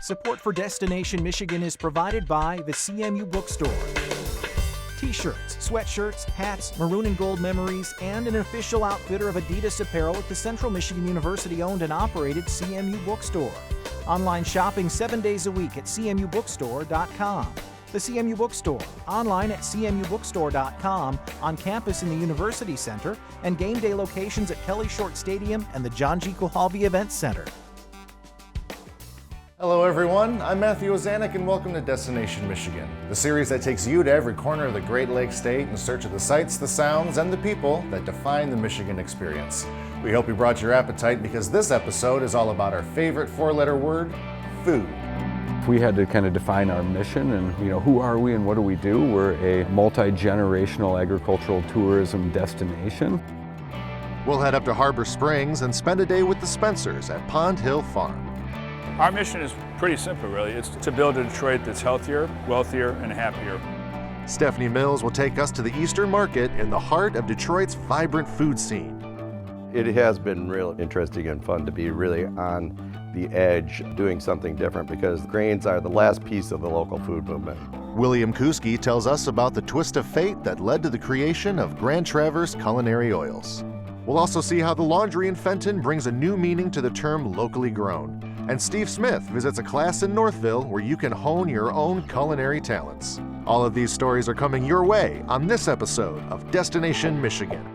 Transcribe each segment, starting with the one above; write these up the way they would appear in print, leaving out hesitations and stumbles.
Support for Destination Michigan is provided by the CMU Bookstore. T-shirts, sweatshirts, hats, maroon and gold memories, and an official outfitter of Adidas apparel at the Central Michigan University-owned and operated CMU Bookstore. Online shopping 7 days a week at cmubookstore.com. The CMU Bookstore, online at cmubookstore.com, on campus in the University Center, and game day locations at Kelly Short Stadium and the John G. Kuhalvi Event Center. Hello everyone, I'm Matthew Ozanek and welcome to Destination Michigan, the series that takes you to every corner of the Great Lakes State in search of the sights, the sounds, and the people that define the Michigan experience. We hope you brought your appetite because this episode is all about our favorite four-letter word, food. We had to kind of define our mission and, who are we and what do we do? We're a multi-generational agricultural tourism destination. We'll head up to Harbor Springs and spend a day with the Spencers at Pond Hill Farm. Our mission is pretty simple, really. It's to build a Detroit that's healthier, wealthier, and happier. Stefanie Mills will take us to the Eastern Market in the heart of Detroit's vibrant food scene. It has been real interesting and fun to be really on the edge doing something different because grains are the last piece of the local food movement. William Koucky tells us about the twist of fate that led to the creation of Grand Traverse Culinary Oils. We'll also see how the laundry in Fenton brings a new meaning to the term locally grown. And Steve Smith visits a class in Northville where you can hone your own culinary talents. All of these stories are coming your way on this episode of Destination Michigan.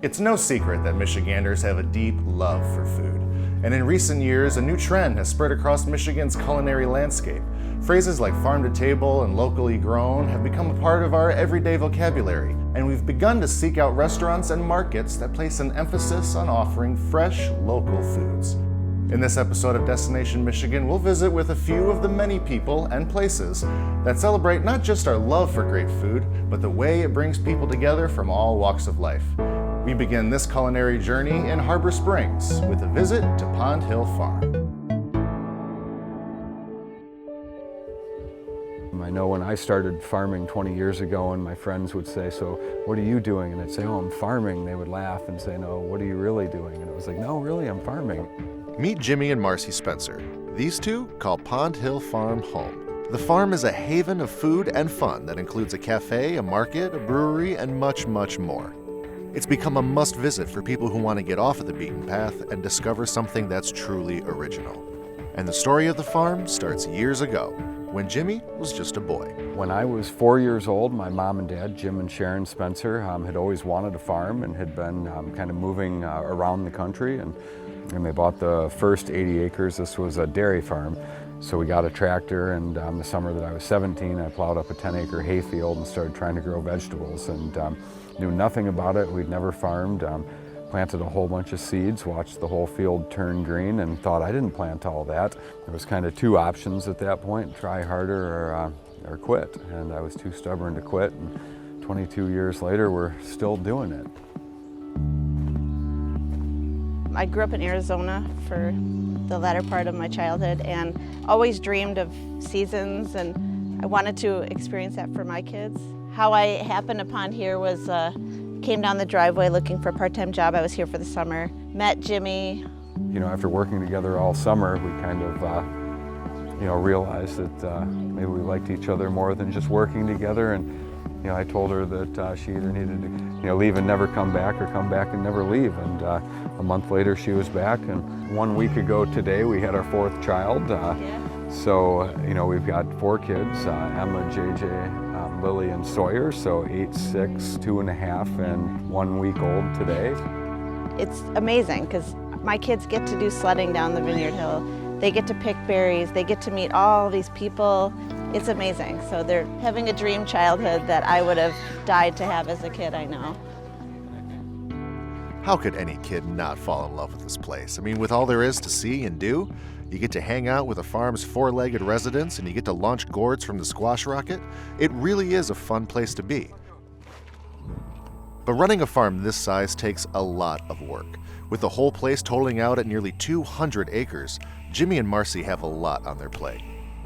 It's no secret that Michiganders have a deep love for food. And in recent years, a new trend has spread across Michigan's culinary landscape. Phrases like farm to table and locally grown have become a part of our everyday vocabulary, and we've begun to seek out restaurants and markets that place an emphasis on offering fresh, local foods. In this episode of Destination Michigan, we'll visit with a few of the many people and places that celebrate not just our love for great food, but the way it brings people together from all walks of life. We begin this culinary journey in Harbor Springs with a visit to Pond Hill Farm. I know when I started farming 20 years ago and my friends would say, "So what are you doing?" And I'd say, "Oh, I'm farming." They would laugh and say, "No, what are you really doing?" And it was like, "No, really, I'm farming." Meet Jimmy and Marcy Spencer. These two call Pond Hill Farm home. The farm is a haven of food and fun that includes a cafe, a market, a brewery, and much, much more. It's become a must-visit for people who want to get off of the beaten path and discover something that's truly original. And the story of the farm starts years ago, when Jimmy was just a boy. When I was 4 years old, my mom and dad, Jim and Sharon Spencer, had always wanted a farm and had been kind of moving around the country. And they bought the first 80 acres. This was a dairy farm. So we got a tractor, and the summer that I was 17, I plowed up a 10-acre hayfield and started trying to grow vegetables. And knew nothing about it. We'd never farmed. Planted a whole bunch of seeds, watched the whole field turn green, and thought I didn't plant all that. There was kind of two options at that point: try harder or quit. And I was too stubborn to quit. And 22 years later, we're still doing it. I grew up in Arizona for the latter part of my childhood and always dreamed of seasons, and I wanted to experience that for my kids. How I happened upon here was came down the driveway looking for a part-time job. I was here for the summer, met Jimmy. After working together all summer, we kind of realized that maybe we liked each other more than just working together. And I told her that she either needed to leave and never come back or come back and never leave. And a month later she was back, and 1 week ago today we had our fourth child. So we've got 4 kids, Emma, JJ, Lily, and Sawyer, so 8, 6, 2.5, and 1 week old today. It's amazing because my kids get to do sledding down the Vineyard Hill. They get to pick berries. They get to meet all these people. It's amazing. So they're having a dream childhood that I would have died to have as a kid, I know. How could any kid not fall in love with this place? I mean, with all there is to see and do, you get to hang out with the farm's 4-legged residents and you get to launch gourds from the squash rocket. It really is a fun place to be. But running a farm this size takes a lot of work. With the whole place totaling out at nearly 200 acres, Jimmy and Marcy have a lot on their plate.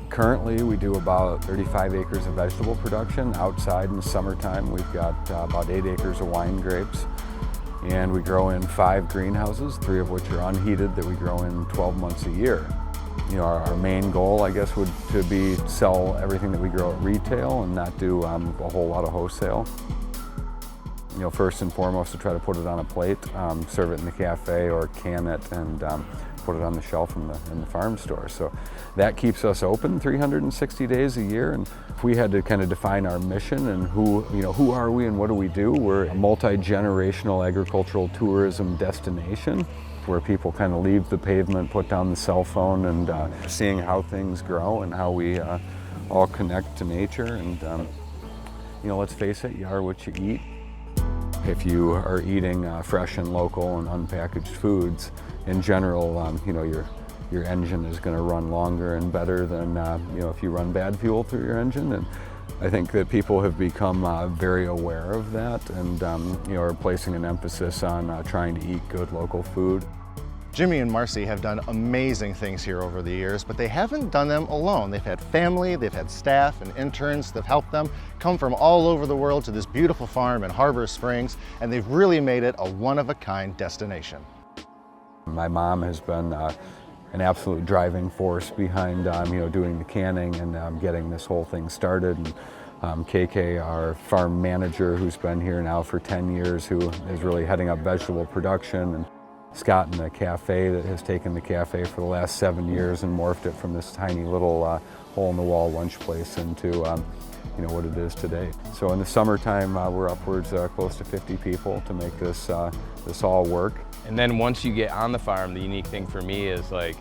Currently, we do about 35 acres of vegetable production. Outside in the summertime, we've got about 8 acres of wine grapes. And we grow in 5 greenhouses, 3 of which are unheated, that we grow in 12 months a year. You know, our main goal, I guess, would to be sell everything that we grow at retail and not do a whole lot of wholesale. You know, first and foremost, to try to put it on a plate, serve it in the cafe or can it and put it on the shelf in the farm store. So that keeps us open 360 days a year. And if we had to kind of define our mission and who are we and what do we do, we're a multi-generational agricultural tourism destination where people kind of leave the pavement, put down the cell phone, and seeing how things grow and how we all connect to nature. And you know, let's face it, you are what you eat. If you are eating fresh and local and unpackaged foods, in general, you know, your engine is going to run longer and better than you know, if you run bad fuel through your engine. And I think that people have become very aware of that, and you know, are placing an emphasis on trying to eat good local food. Jimmy and Marcy have done amazing things here over the years, but they haven't done them alone. They've had family, they've had staff and interns that help them come from all over the world to this beautiful farm in Harbor Springs, and they've really made it a one-of-a-kind destination. My mom has been an absolute driving force behind you know, doing the canning and getting this whole thing started. And KK, our farm manager, who's been here now for 10 years, who is really heading up vegetable production, and Scott in the cafe that has taken the cafe for the last 7 years and morphed it from this tiny little hole-in-the-wall lunch place into you know, what it is today. So in the summertime, we're upwards close to 50 people to make this all work. And then once you get on the farm, the unique thing for me is like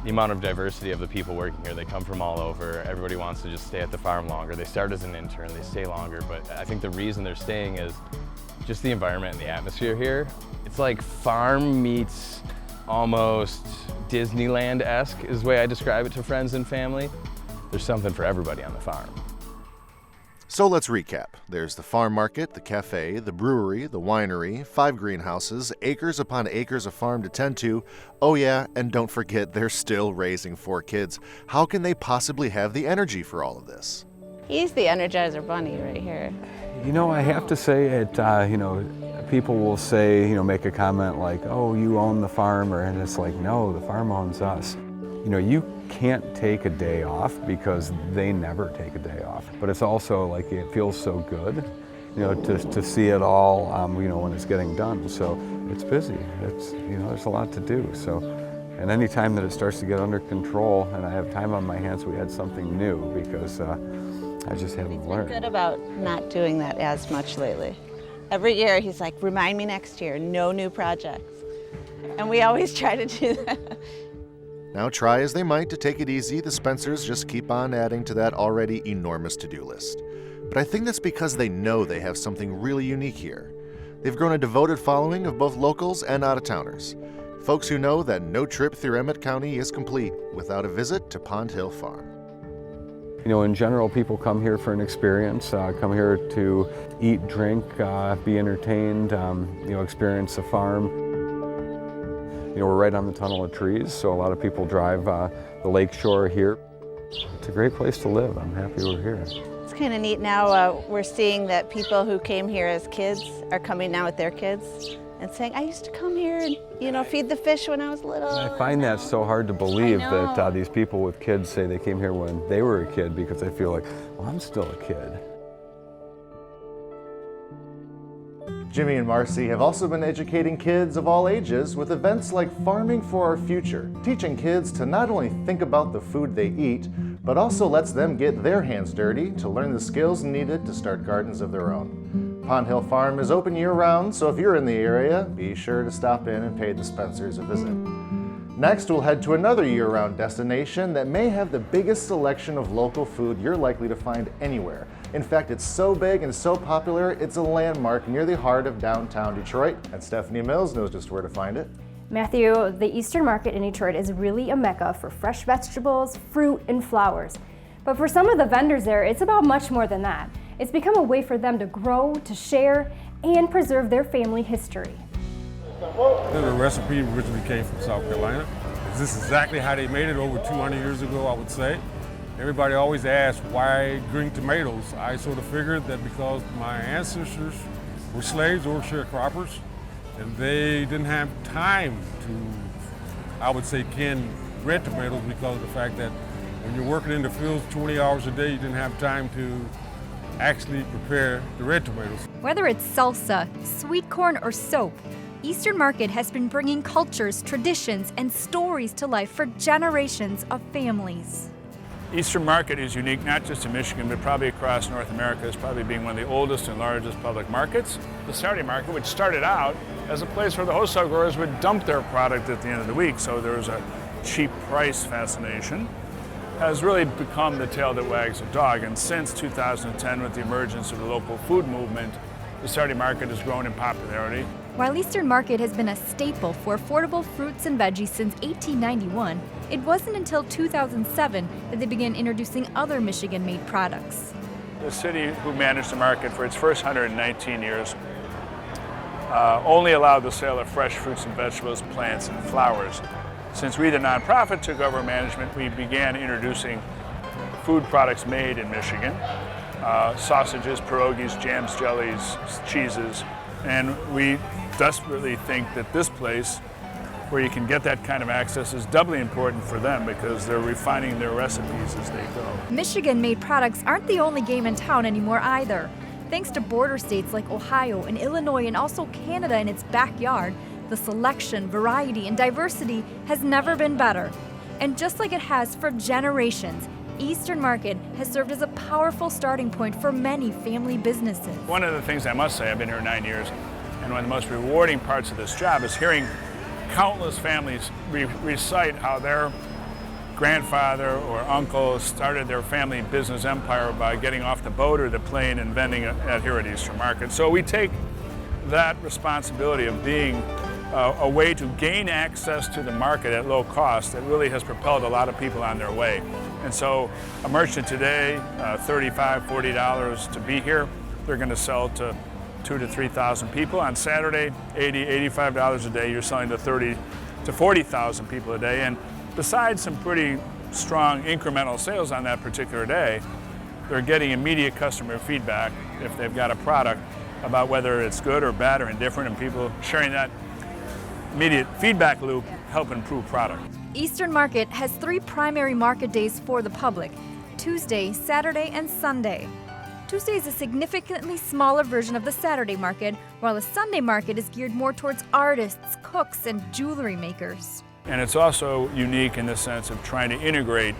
the amount of diversity of the people working here. They come from all over. Everybody wants to just stay at the farm longer. They start as an intern, they stay longer, but I think the reason they're staying is just the environment and the atmosphere here. It's like farm meets almost Disneyland-esque is the way I describe it to friends and family. There's something for everybody on the farm. So let's recap. There's the farm market, the cafe, the brewery, the winery, 5 greenhouses, acres upon acres of farm to tend to. Oh yeah, and don't forget, they're still raising 4 kids. How can they possibly have the energy for all of this? He's the Energizer Bunny right here. You know, I have to say it, you know, people will say, you know, make a comment like, oh, you own the farm, and it's like, no, the farm owns us. You know, you can't take a day off because they never take a day off. But it's also like, it feels so good, you know, to see it all, you know, when it's getting done. So it's busy. It's, you know, there's a lot to do. So, and any time that it starts to get under control and I have time on my hands, we add something new because I just haven't learned. He's good about not doing that as much lately. Every year he's like, remind me next year, no new projects. And we always try to do that. Now, try as they might to take it easy, the Spencers just keep on adding to that already enormous to-do list. But I think that's because they know they have something really unique here. They've grown a devoted following of both locals and out-of-towners. Folks who know that no trip through Emmett County is complete without a visit to Pond Hill Farm. You know, in general, people come here for an experience, come here to eat, drink, be entertained, you know, experience the farm. You know, we're right on the tunnel of trees, so a lot of people drive the lake shore here. It's a great place to live. I'm happy we're here. It's kind of neat now. We're seeing that people who came here as kids are coming now with their kids and saying, I used to come here and, you know, feed the fish when I was little. I find that so hard to believe that these people with kids say they came here when they were a kid, because I feel like, well, I'm still a kid. Jimmy and Marcy have also been educating kids of all ages with events like Farming for Our Future, teaching kids to not only think about the food they eat, but also lets them get their hands dirty to learn the skills needed to start gardens of their own. Pond Hill Farm is open year-round, so if you're in the area, be sure to stop in and pay the Spencers a visit. Next, we'll head to another year-round destination that may have the biggest selection of local food you're likely to find anywhere. In fact, it's so big and so popular, it's a landmark near the heart of downtown Detroit, and Stefanie Mills knows just where to find it. Matthew, the Eastern Market in Detroit is really a mecca for fresh vegetables, fruit, and flowers. But for some of the vendors there, it's about much more than that. It's become a way for them to grow, to share, and preserve their family history. The recipe originally came from South Carolina. This is exactly how they made it over 200 years ago, I would say. Everybody always asks, why green tomatoes? I sort of figured that because my ancestors were slaves or sharecroppers, and they didn't have time to, I would say, can red tomatoes because of the fact that when you're working in the fields 20 hours a day, you didn't have time to actually prepare the red tomatoes. Whether it's salsa, sweet corn, or soap, Eastern Market has been bringing cultures, traditions, and stories to life for generations of families. Eastern Market is unique not just in Michigan, but probably across North America as probably being one of the oldest and largest public markets. The Saturday market, which started out as a place where the wholesale growers would dump their product at the end of the week, so there was a cheap price fascination, has really become the tail that wags the dog. And since 2010, with the emergence of the local food movement, the Saturday market has grown in popularity. While Eastern Market has been a staple for affordable fruits and veggies since 1891, it wasn't until 2007 that they began introducing other Michigan-made products. The city, who managed the market for its first 119 years, only allowed the sale of fresh fruits and vegetables, plants, and flowers. Since we, the nonprofit, took over management, we began introducing food products made in Michigan, sausages, pierogies, jams, jellies, cheeses, and we desperately think that this place, where you can get that kind of access, is doubly important for them because they're refining their recipes as they go. Michigan-made products aren't the only game in town anymore either. Thanks to border states like Ohio and Illinois and also Canada in its backyard, the selection, variety, and diversity has never been better. And just like it has for generations, Eastern Market has served as a powerful starting point for many family businesses. One of the things I must say, I've been here 9 years, and one of the most rewarding parts of this job is hearing countless families recite how their grandfather or uncle started their family business empire by getting off the boat or the plane and vending here at Eastern Market. So we take that responsibility of being a way to gain access to the market at low cost that really has propelled a lot of people on their way. And so a merchant today, $35, $40 to be here, they're going to sell to 2,000 to 3,000 people. On Saturday, $80, $85 a day, you're selling to 30,000 to 40,000 people a day. And besides some pretty strong incremental sales on that particular day, they're getting immediate customer feedback if they've got a product about whether it's good or bad or indifferent, and people sharing that immediate feedback loop help improve product. Eastern Market has 3 primary market days for the public: Tuesday, Saturday, and Sunday. Tuesday is a significantly smaller version of the Saturday market, while the Sunday market is geared more towards artists, cooks, and jewelry makers. And it's also unique in the sense of trying to integrate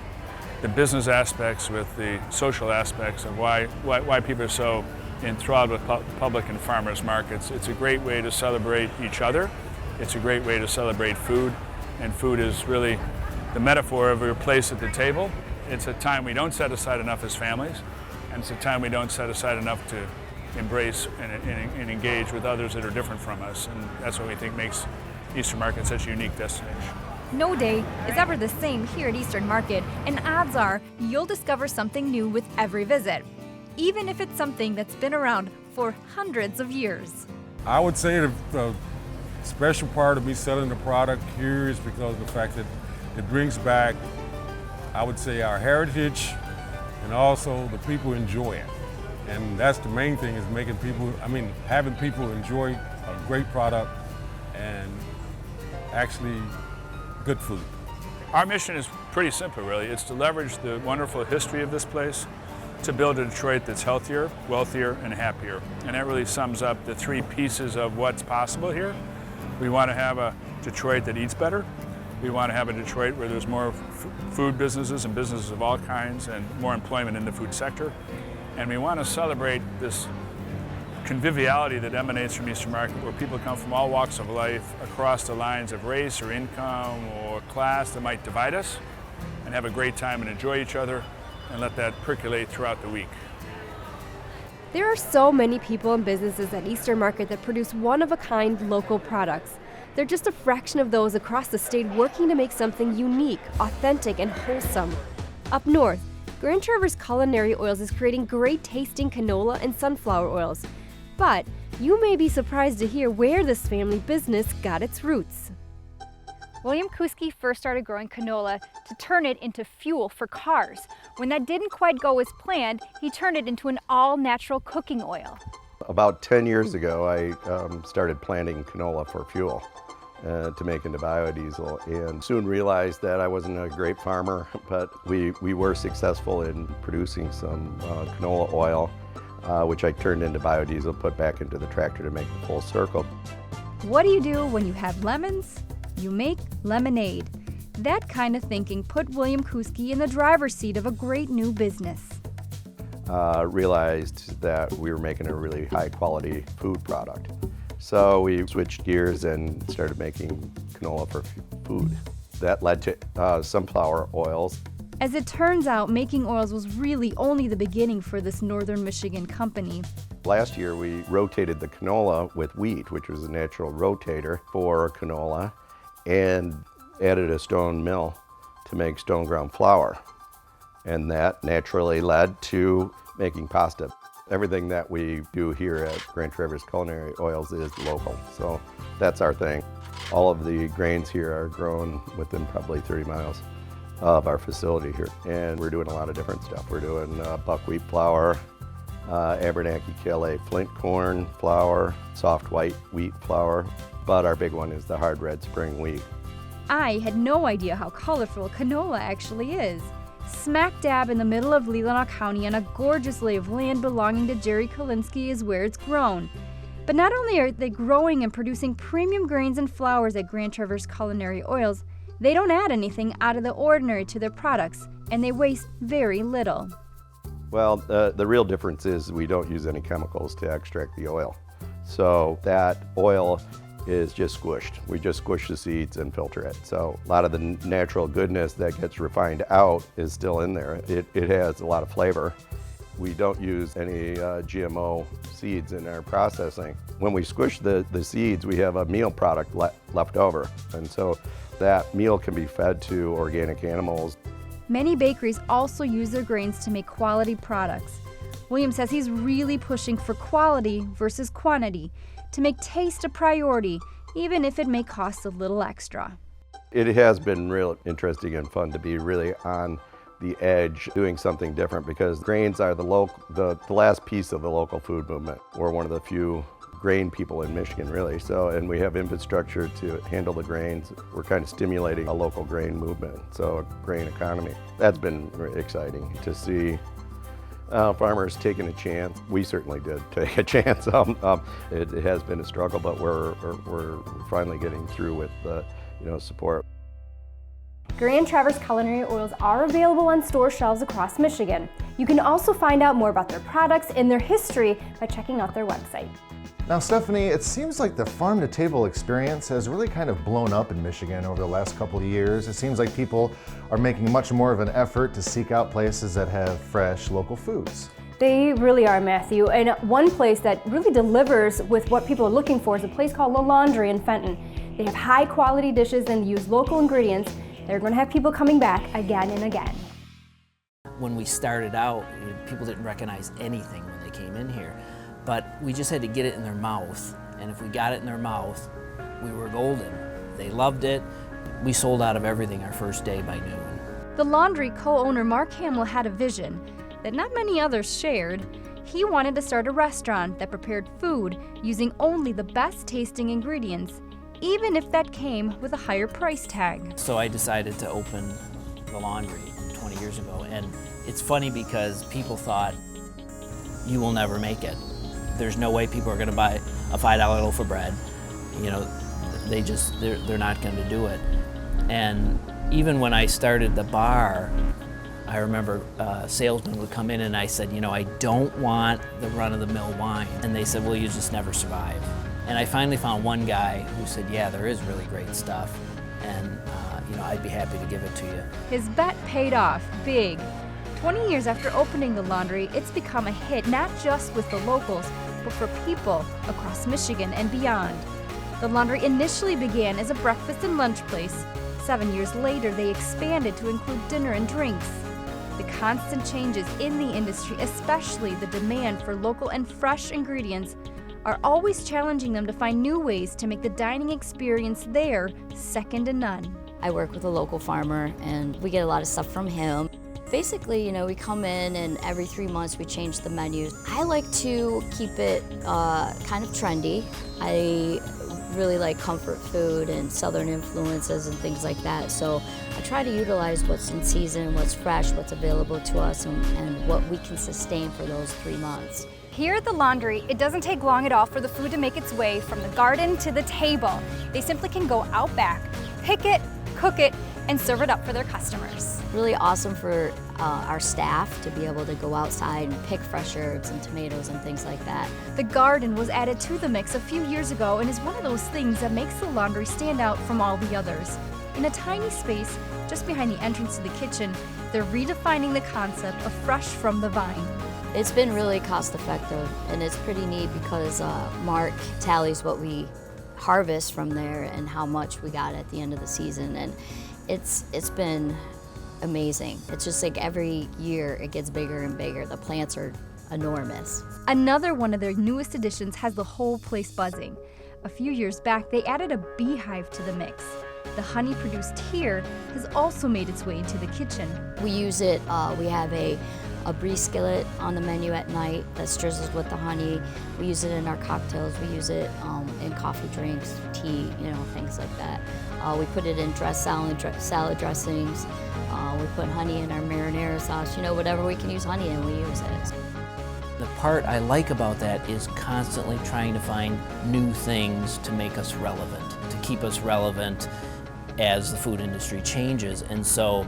the business aspects with the social aspects of why people are so enthralled with public and farmers markets. It's a great way to celebrate each other. It's a great way to celebrate food, and food is really the metaphor of your place at the table. It's a time we don't set aside enough as families, and it's a time we don't set aside enough to embrace and engage with others that are different from us, and that's what we think makes Eastern Market such a unique destination. No day is ever the same here at Eastern Market, and odds are you'll discover something new with every visit, even if it's something that's been around for hundreds of years. I would say the special part of me selling the product here is because of the fact that it brings back, I would say, our heritage, and also the people enjoy it. And that's the main thing, is having people enjoy a great product and actually good food. Our mission is pretty simple, really. It's to leverage the wonderful history of this place to build a Detroit that's healthier, wealthier, and happier. And that really sums up the 3 pieces of what's possible here. We want to have a Detroit that eats better. We want to have a Detroit where there's more food businesses and businesses of all kinds and more employment in the food sector. And we want to celebrate this conviviality that emanates from Eastern Market, where people come from all walks of life across the lines of race or income or class that might divide us, and have a great time and enjoy each other, and let that percolate throughout the week. There are so many people and businesses at Eastern Market that produce one-of-a-kind local products. They're just a fraction of those across the state working to make something unique, authentic, and wholesome. Up north, Grand Traverse Culinary Oils is creating great tasting canola and sunflower oils. But you may be surprised to hear where this family business got its roots. William Koucky first started growing canola to turn it into fuel for cars. When that didn't quite go as planned, he turned it into an all-natural cooking oil. About 10 years ago, I started planting canola for fuel to make into biodiesel, and soon realized that I wasn't a great farmer, but we were successful in producing some canola oil, which I turned into biodiesel, put back into the tractor to make the full circle. What do you do when you have lemons? You make lemonade. That kind of thinking put William Koucky in the driver's seat of a great new business. Realized that we were making a really high quality food product. So we switched gears and started making canola for food. That led to sunflower oils. As it turns out, making oils was really only the beginning for this Northern Michigan company. Last year we rotated the canola with wheat, which was a natural rotator for canola, and added a stone mill to make stone ground flour. And that naturally led to making pasta. Everything that we do here at Grand Traverse Culinary Oils is local, so that's our thing. All of the grains here are grown within probably 30 miles of our facility here, and we're doing a lot of different stuff. We're doing buckwheat flour, Abernathy Calais flint corn flour, soft white wheat flour, but our big one is the hard red spring wheat. I had no idea how colorful canola actually is. Smack dab in the middle of Leelanau County on a gorgeous lay of land belonging to Jerry Kalinsky is where it's grown. But not only are they growing and producing premium grains and flours at Grand Traverse Culinary Oils, they don't add anything out of the ordinary to their products, and they waste very little. Well, the real difference is we don't use any chemicals to extract the oil. So that oil is just squished. We just squish the seeds and filter it. So a lot of the natural goodness that gets refined out is still in there. It has a lot of flavor. We don't use any GMO seeds in our processing. When we squish the seeds, we have a meal product left over. And so that meal can be fed to organic animals. Many bakeries also use their grains to make quality products. William says he's really pushing for quality versus quantity, to make taste a priority, even if it may cost a little extra. It has been real interesting and fun to be really on the edge doing something different, because grains are the last piece of the local food movement. We're one of the few grain people in Michigan, really. So, and we have infrastructure to handle the grains. We're kind of stimulating a local grain movement, so a grain economy. That's been really exciting to see. Farmers taking a chance. We certainly did take a chance. It has been a struggle, but we're finally getting through with support. Grand Traverse Culinary Oils are available on store shelves across Michigan. You can also find out more about their products and their history by checking out their website. Now, Stefanie, it seems like the farm-to-table experience has really kind of blown up in Michigan over the last couple of years. It seems like people are making much more of an effort to seek out places that have fresh local foods. They really are, Matthew. And one place that really delivers with what people are looking for is a place called La Laundry in Fenton. They have high-quality dishes and use local ingredients. They're going to have people coming back again and again. When we started out, people didn't recognize anything when they came in here. But we just had to get it in their mouth, and if we got it in their mouth, we were golden. They loved it. We sold out of everything our first day by noon. The Laundry co-owner Mark Hamill had a vision that not many others shared. He wanted to start a restaurant that prepared food using only the best tasting ingredients, even if that came with a higher price tag. So I decided to open the Laundry 20 years ago, and it's funny because people thought, you will never make it. There's no way people are going to buy a $5 loaf of bread. You know, they're not going to do it. And even when I started the bar, I remember a salesman would come in and I said, I don't want the run-of-the-mill wine. And they said, well, you just never survive. And I finally found one guy who said, yeah, there is really great stuff, and I'd be happy to give it to you. His bet paid off big. 20 years after opening the Laundry, it's become a hit not just with the locals, but for people across Michigan and beyond. The Laundry initially began as a breakfast and lunch place. 7 years later, they expanded to include dinner and drinks. The constant changes in the industry, especially the demand for local and fresh ingredients, are always challenging them to find new ways to make the dining experience there second to none. I work with a local farmer and we get a lot of stuff from him. Basically, we come in and every 3 months we change the menus. I like to keep it kind of trendy. I really like comfort food and southern influences and things like that. So I try to utilize what's in season, what's fresh, what's available to us, and what we can sustain for those 3 months. Here at the Laundry, it doesn't take long at all for the food to make its way from the garden to the table. They simply can go out back, pick it, cook it, and serve it up for their customers. Really awesome for our staff to be able to go outside and pick fresh herbs and tomatoes and things like that. The garden was added to the mix a few years ago and is one of those things that makes the Laundry stand out from all the others. In a tiny space just behind the entrance to the kitchen, they're redefining the concept of fresh from the vine. It's been really cost effective, and it's pretty neat because Mark tallies what we harvest from there and how much we got at the end of the season, and it's been amazing. It's just like every year it gets bigger and bigger. The plants are enormous. Another one of their newest additions has the whole place buzzing. A few years back, they added a beehive to the mix. The honey produced here has also made its way into the kitchen. We use it, we have a brie skillet on the menu at night that drizzles with the honey. We use it in our cocktails. We use it in coffee drinks, tea, things like that. We put it in salad dressings. We put honey in our marinara sauce. Whatever we can use honey in, we use it. The part I like about that is constantly trying to find new things to make us relevant, to keep us relevant as the food industry changes. And so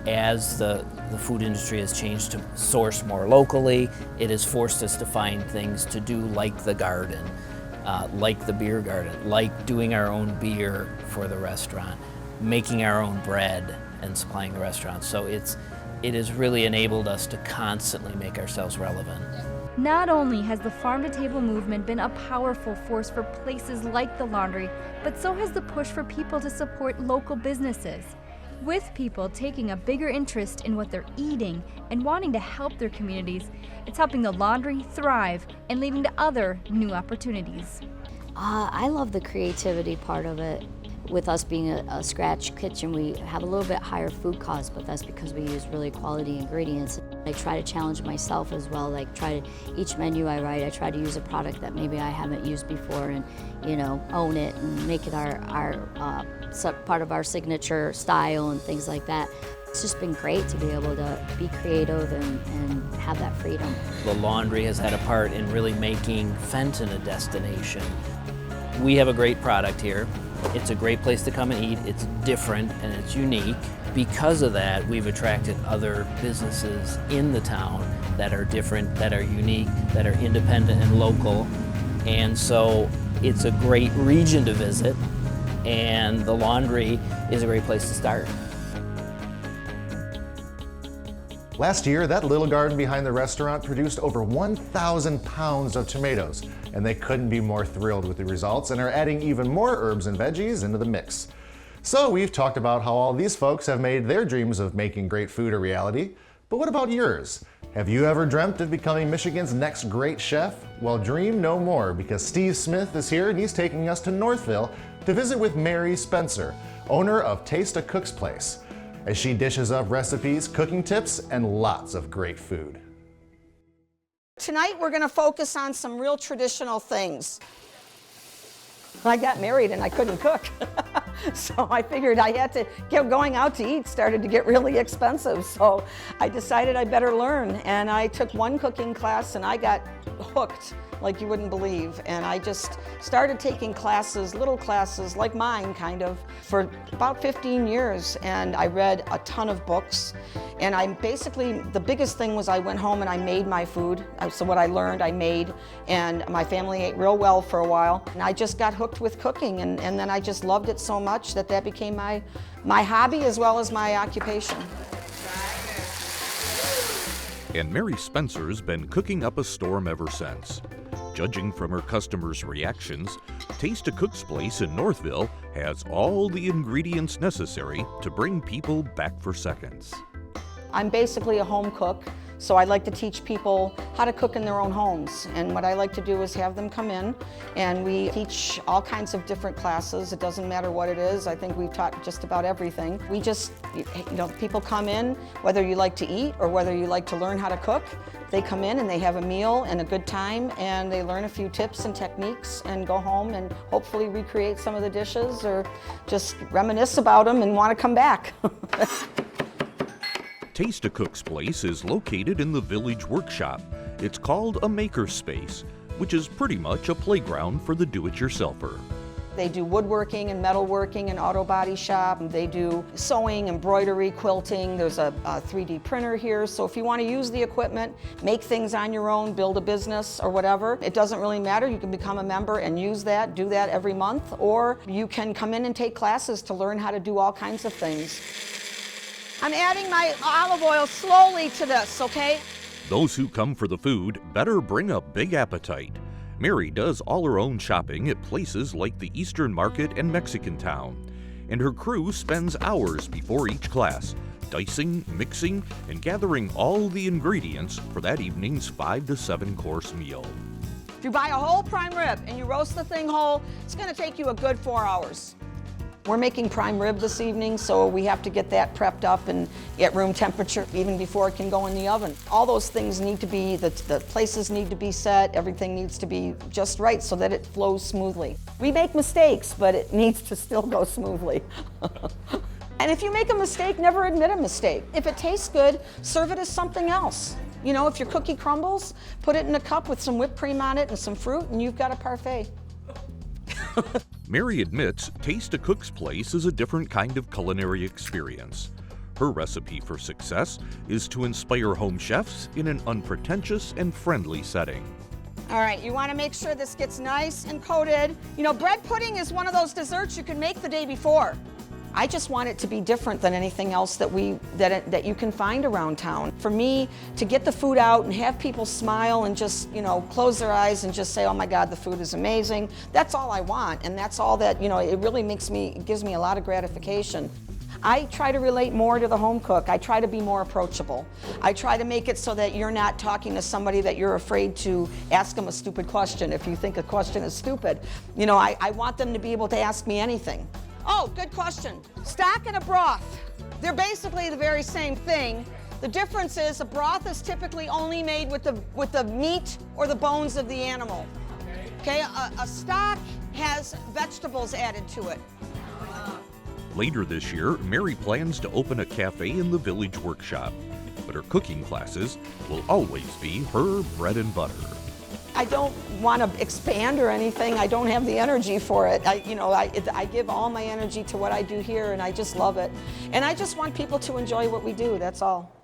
as the food industry has changed to source more locally, it has forced us to find things to do like the garden, like the beer garden, like doing our own beer for the restaurant, making our own bread and supplying the restaurant. So it has really enabled us to constantly make ourselves relevant. Not only has the farm-to-table movement been a powerful force for places like the Laundry, but so has the push for people to support local businesses. With people taking a bigger interest in what they're eating and wanting to help their communities, it's helping the Laundry thrive and leading to other new opportunities. I love the creativity part of it. With us being a scratch kitchen, we have a little bit higher food costs, but that's because we use really quality ingredients. I try to challenge myself as well. Each menu I write, I try to use a product that maybe I haven't used before and, own it and make it our part of our signature style and things like that. It's just been great to be able to be creative and have that freedom. The Laundry has had a part in really making Fenton a destination. We have a great product here. It's a great place to come and eat. It's different and it's unique. Because of that, we've attracted other businesses in the town that are different, that are unique, that are independent and local. And so it's a great region to visit, and the Laundry is a great place to start. Last year, that little garden behind the restaurant produced over 1,000 pounds of tomatoes, and they couldn't be more thrilled with the results and are adding even more herbs and veggies into the mix. So we've talked about how all these folks have made their dreams of making great food a reality, but what about yours? Have you ever dreamt of becoming Michigan's next great chef? Well, dream no more, because Steve Smith is here and he's taking us to Northville to visit with Mary Spencer, owner of Taste a Cook's Place, as she dishes up recipes, cooking tips, and lots of great food. Tonight we're going to focus on some real traditional things. I got married and I couldn't cook, so I figured I had to going out to eat started to get really expensive, so I decided I better learn, and I took one cooking class and I got hooked like you wouldn't believe, and I just started taking classes, little classes like mine kind of, for about 15 years, and I read a ton of books, and the biggest thing was I went home and I made my food. So what I learned I made, and my family ate real well for a while, and I just got hooked with cooking, and then I just loved it so much that became my hobby as well as my occupation. And Mary Spencer's been cooking up a storm ever since. Judging from her customers' reactions, Taste a Cook's Place in Northville has all the ingredients necessary to bring people back for seconds. I'm basically a home cook, So I like to teach people how to cook in their own homes. And what I like to do is have them come in, and we teach all kinds of different classes. It doesn't matter what it is. I think we've taught just about everything. We just, people come in, whether you like to eat or whether you like to learn how to cook. They come in and they have a meal and a good time, and they learn a few tips and techniques and go home and hopefully recreate some of the dishes or just reminisce about them and want to come back. Taste a Cook's Place is located in the Village Workshop. It's called a makerspace, which is pretty much a playground for the do-it-yourselfer. They do woodworking and metalworking and auto body shop. They do sewing, embroidery, quilting. There's a 3D printer here. So if you want to use the equipment, make things on your own, build a business or whatever, it doesn't really matter. You can become a member and use that, do that every month, or you can come in and take classes to learn how to do all kinds of things. I'm adding my olive oil slowly to this, okay? Those who come for the food better bring a big appetite. Mary does all her own shopping at places like the Eastern Market and Mexican Town, and her crew spends hours before each class, dicing, mixing, and gathering all the ingredients for that evening's 5 to 7 course meal. If you buy a whole prime rib and you roast the thing whole, it's going to take you a good 4 hours. We're making prime rib this evening, so we have to get that prepped up and at room temperature even before it can go in the oven. All those things need to be, the places need to be set, everything needs to be just right so that it flows smoothly. We make mistakes, but it needs to still go smoothly. And if you make a mistake, never admit a mistake. If it tastes good, serve it as something else. You know, if your cookie crumbles, put it in a cup with some whipped cream on it and some fruit, and you've got a parfait. Mary admits Taste a Cook's Place is a different kind of culinary experience. Her recipe for success is to inspire home chefs in an unpretentious and friendly setting. All right, you want to make sure this gets nice and coated. You know, bread pudding is one of those desserts you can make the day before. I just want it to be different than anything else that you can find around town. For me, to get the food out and have people smile and just, close their eyes and just say, oh my God, the food is amazing. That's all I want, and that's all that, it really gives me a lot of gratification. I try to relate more to the home cook. I try to be more approachable. I try to make it so that you're not talking to somebody that you're afraid to ask them a stupid question if you think a question is stupid. I want them to be able to ask me anything. Oh, good question. Stock and a broth. They're basically the very same thing. The difference is a broth is typically only made with the meat or the bones of the animal. Okay, a stock has vegetables added to it. Later this year, Mary plans to open a cafe in the Village Workshop, but her cooking classes will always be her bread and butter. I don't want to expand or anything. I don't have the energy for it. I give all my energy to what I do here, and I just love it. And I just want people to enjoy what we do, that's all.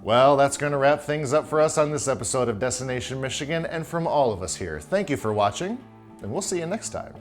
Well, that's going to wrap things up for us on this episode of Destination Michigan, and from all of us here, thank you for watching, and we'll see you next time.